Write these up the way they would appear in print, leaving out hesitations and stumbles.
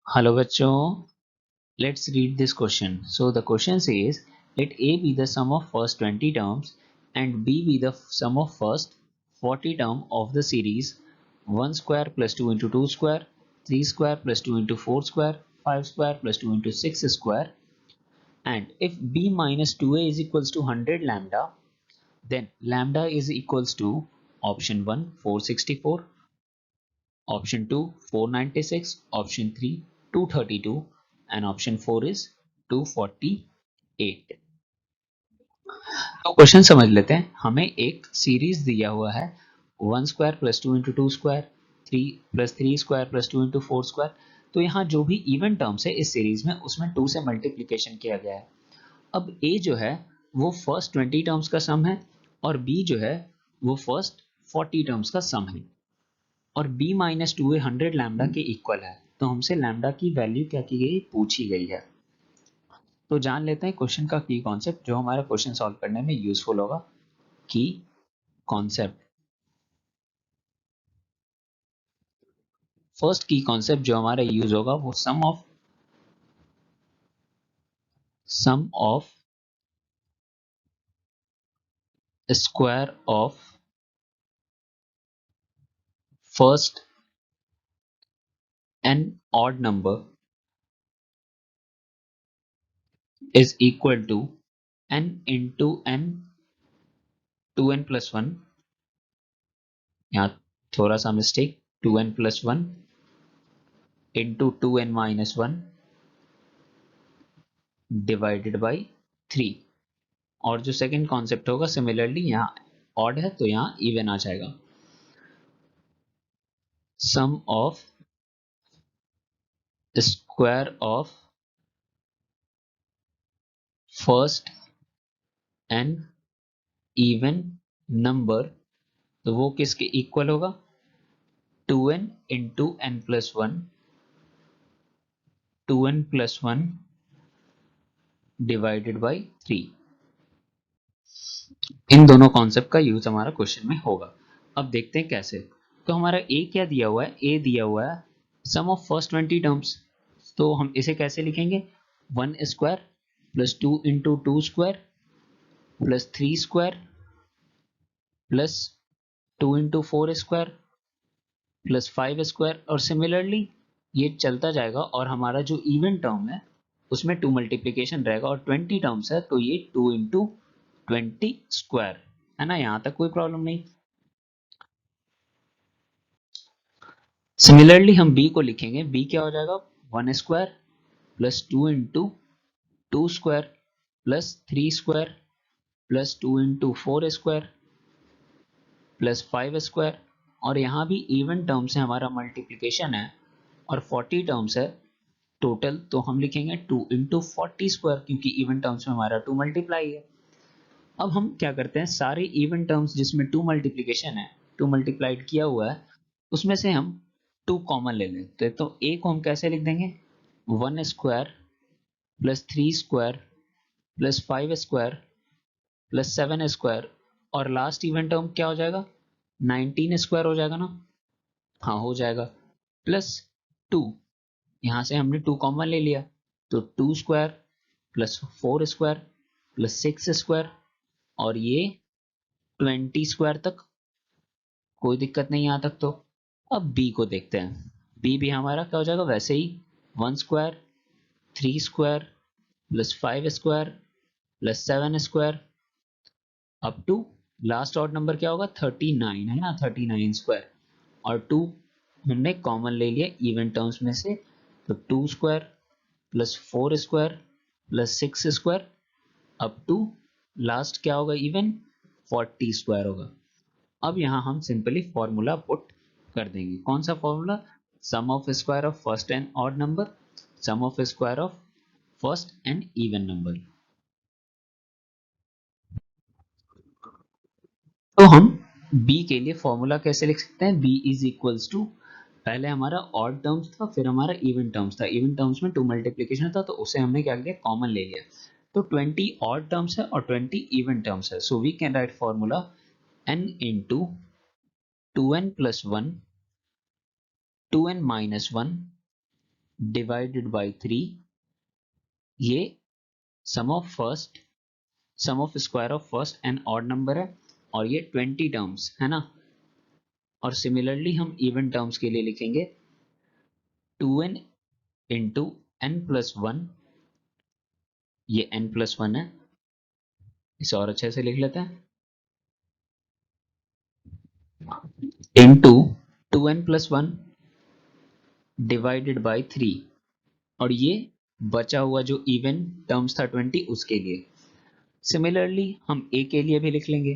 Hello bachcho, let's read this question. So the question says, let A be the sum of first 20 terms and B be the sum of first 40 term of the series 1 square plus 2 into 2 square, 3 square plus 2 into 4 square, 5 square plus 2 into 6 square. And if B minus 2A is equals to 100 lambda, then lambda is equals to option 1 464, option 2 496, option 3 232 and option 4 is 248। तो question समझ लेते हैं। हमें एक series दिया हुआ है 1 square plus 2 into 2 square, 3 plus 3 square plus 2 into 4 square. तो यहाँ जो भी इवन टर्म्स है इस सीरीज में उसमें 2 से मल्टीप्लीकेशन किया गया है। अब ए जो है वो फर्स्ट 20 टर्म्स का सम है और बी जो है वो फर्स्ट 40 टर्म्स का सम है और b माइनस टू ए 100 लैम्डा के इक्वल है। तो हमसे लैम्डा की वैल्यू क्या की गई, पूछी गई है। तो जान लेते हैं क्वेश्चन का की कॉन्सेप्ट जो हमारा क्वेश्चन सॉल्व करने में यूजफुल होगा। की कॉन्सेप्ट, फर्स्ट की कॉन्सेप्ट जो हमारा यूज होगा वो sum of square of first n odd number is equal to n into n 2n plus one, यहाँ थोड़ा सा mistake, 2n plus one into 2n minus one divided by 3। और जो सेकंड कॉन्सेप्ट होगा सिमिलरली यहाँ odd है तो यहाँ इवन आ जाएगा। Sum of square of first and even number, तो वो किसके इक्वल होगा, 2n into n plus one, 2n plus one divided by 3। इन दोनों कॉन्सेप्ट का यूज हमारा क्वेश्चन में होगा। अब देखते हैं कैसे। तो हमारा ए क्या दिया हुआ है, ए दिया हुआ है सम ऑफ फर्स्ट 20 टर्म्स। तो हम इसे कैसे लिखेंगे, 1 square plus 2 into 2 square plus 3 square plus 2 into 4 square plus 5 square, और सिमिलरली ये चलता जाएगा और हमारा जो इवन टर्म है उसमें 2 मल्टीप्लीकेशन रहेगा और 20 टर्म्स है तो ये 2 इंटू 20 स्क्वायर है ना, यहां तक कोई प्रॉब्लम नहीं। सिमिलरली हम b को लिखेंगे, b क्या हो जाएगा, 1 square plus 2 into 2 square plus 3 square plus 2 into 4 square plus 5 square, और यहाँ भी इवन टर्म्स है, हमारा मल्टीप्लीकेशन है और 40 टर्म्स है टोटल, तो हम लिखेंगे 2 इंटू 40 स्क्वायर क्योंकि इवन टर्म्स में हमारा 2 मल्टीप्लाई है। अब हम क्या करते हैं, सारे इवन टर्म्स जिसमें 2 मल्टीप्लीकेशन है, 2 मल्टीप्लाइड किया हुआ है, उसमें से हम 2 कॉमन ले लेते हैं। तो ए को हम कैसे लिख देंगे, 1 square plus 3 square plus 5 square plus 7 square, और लास्ट इवन टर्म क्या हो जाएगा, 19 स्क्वायर हो जाएगा ना, हाँ हो जाएगा, प्लस 2, यहाँ से हमने 2 कॉमन ले लिया तो 2 square plus 4 square plus 6 square, और ये 20 स्क्वायर तक, कोई दिक्कत नहीं यहाँ तक। तो अब बी को देखते हैं, बी भी हमारा क्या हो जाएगा वैसे ही, 1 square 3 square plus 5 square plus 7 square up to last odd number क्या होगा, 39 है ना, 39 स्क्वायर, और 2 हमने कॉमन ले लिया इवन टर्म्स में से, तो 2 square plus 4 square plus 6 square up to last क्या होगा, इवन 40 स्क्वायर होगा। अब यहाँ हम सिंपली फॉर्मूला पुट कर देंगे, कौन सा formula, sum of square of first and odd number, sum of square of first and even number. तो हम b के लिए फॉर्मूला कैसे लिख सकते हैं, b इज इक्वल्स टू, पहले हमारा ऑड टर्म्स था फिर हमारा इवन टर्म्स था, इवन टर्म्स में 2 मल्टीप्लिकेशन था तो उसे हमने क्या किया, कॉमन ले लिया। तो 20 ऑड टर्म्स है और 20 इवन टर्म्स है, so we can write formula n into 2n plus one, 2n minus one divided by 3, ये sum of square of first and odd number है और ये 20 टर्म्स है ना। और सिमिलरली हम इवन टर्म्स के लिए लिखेंगे 2n into n plus one, ये n प्लस वन है, इसे और अच्छे से लिख लेते हैं, into 2n plus one divided by 3, और ये बचा हुआ जो इवन टर्म्स था 20 उसके लिए। सिमिलरली हम a के लिए भी लिख लेंगे,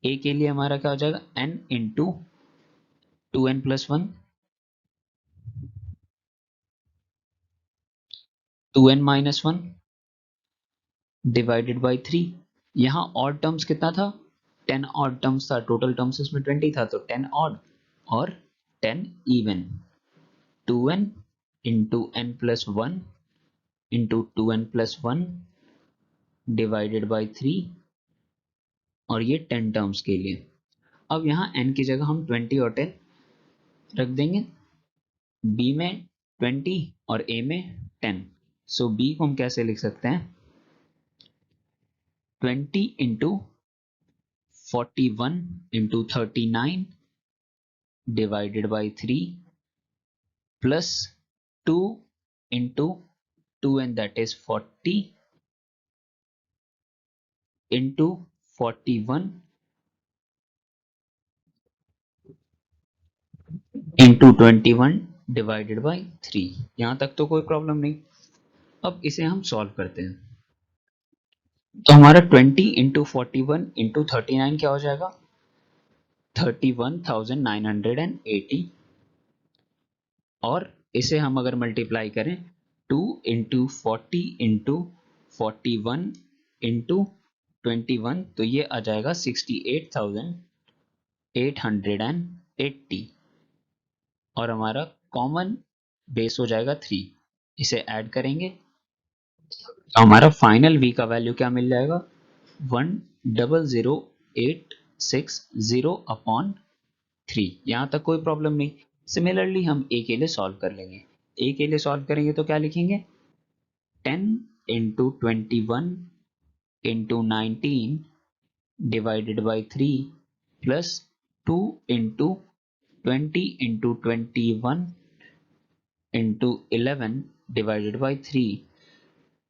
a के लिए हमारा क्या हो जाएगा n into 2n plus one, 2n minus one divided by 3। यहाँ ऑड टर्म्स कितना था, 10 ऑड टर्म्स था, टोटल टर्म्स इसमें 20 था, तो 10 ऑड और 10 even, 2n into n plus one into 2n plus one divided by 3, और ये 10 टर्म्स के लिए। अब यहाँ n की जगह हम 20 और 10 रख देंगे, b में 20 और a में 10। सो b को हम कैसे लिख सकते हैं, 20 into 41 into 39 divided by 3 plus 2 into 2n that is 40 into 41 into 21 divided by 3। यहां तक तो कोई प्रॉब्लम नहीं। अब इसे हम सॉल्व करते हैं, तो हमारा 20 इंटू 41 इंटू 39 क्या हो जाएगा, 31,980, और इसे हम अगर मल्टीप्लाई करें 2 इंटू 40 इंटू 41 इंटू 21, तो ये आ जाएगा 68,880, और हमारा कॉमन बेस हो जाएगा 3। इसे ऐड करेंगे तो हमारा फाइनल v का वैल्यू क्या मिल जाएगा, 1,00860 अपॉन 3। यहाँ तक कोई प्रॉब्लम नहीं। सिमिलरली हम a के लिए सॉल्व कर लेंगे, a के लिए सॉल्व करेंगे तो क्या लिखेंगे, 10 into 21 into 19 divided by 3 plus 2 into 20 into 21 into 11 divided by 3,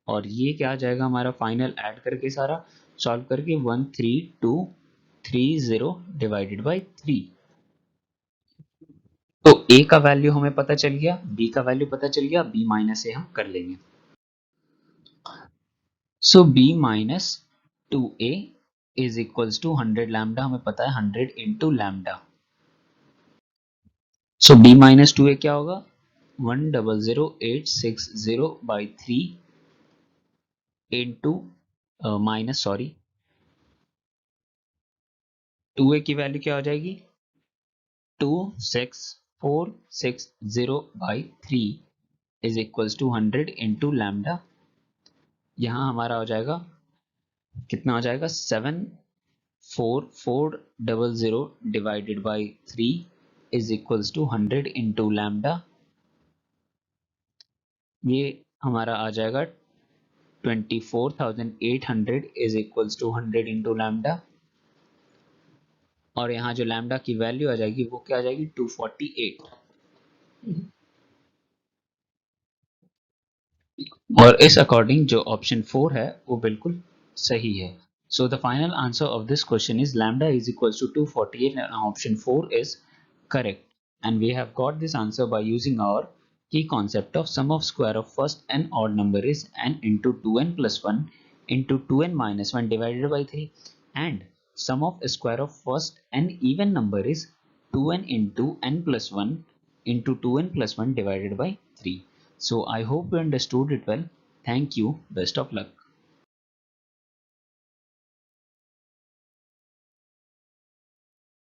और ये क्या आ जाएगा हमारा फाइनल ऐड करके सारा सॉल्व करके 13230 डिवाइडेड बाई 3। तो a का वैल्यू हमें पता चल गया, b का वैल्यू पता चल गया, b माइनस ए हम कर लेंगे। So b minus 2a is equals to 100 lambda, हमें पता है 100 into lambda. So b minus 2a क्या होगा, 1,00860 बाई 3 इंटू माइनस 2a की वैल्यू क्या हो जाएगी, 26460 by 3 is equals to 100 into lambda. यहाँ हमारा हो जाएगा कितना हो जाएगा, 74400 divided by 3 is equals to 100 into lambda. ये हमारा आ जाएगा 24,800 is equals to 100 into lambda, और यहाँ जो लैम्डा की वैल्यू आ जाएगी वो क्या आ जाएगी, 248, और इस अकॉर्डिंग जो ऑप्शन 4 है वो बिल्कुल सही है। So the final answer of this question is lambda is equals to 248 and option 4 is correct. And we have got this answer by using our key concept of sum of square of first and odd number is n into 2n plus 1 into 2n minus 1 divided by 3, and sum of square of first and even number is 2n into n plus 1 into 2n plus 1 divided by 3. So I hope you understood it well. Thank you. Best of luck.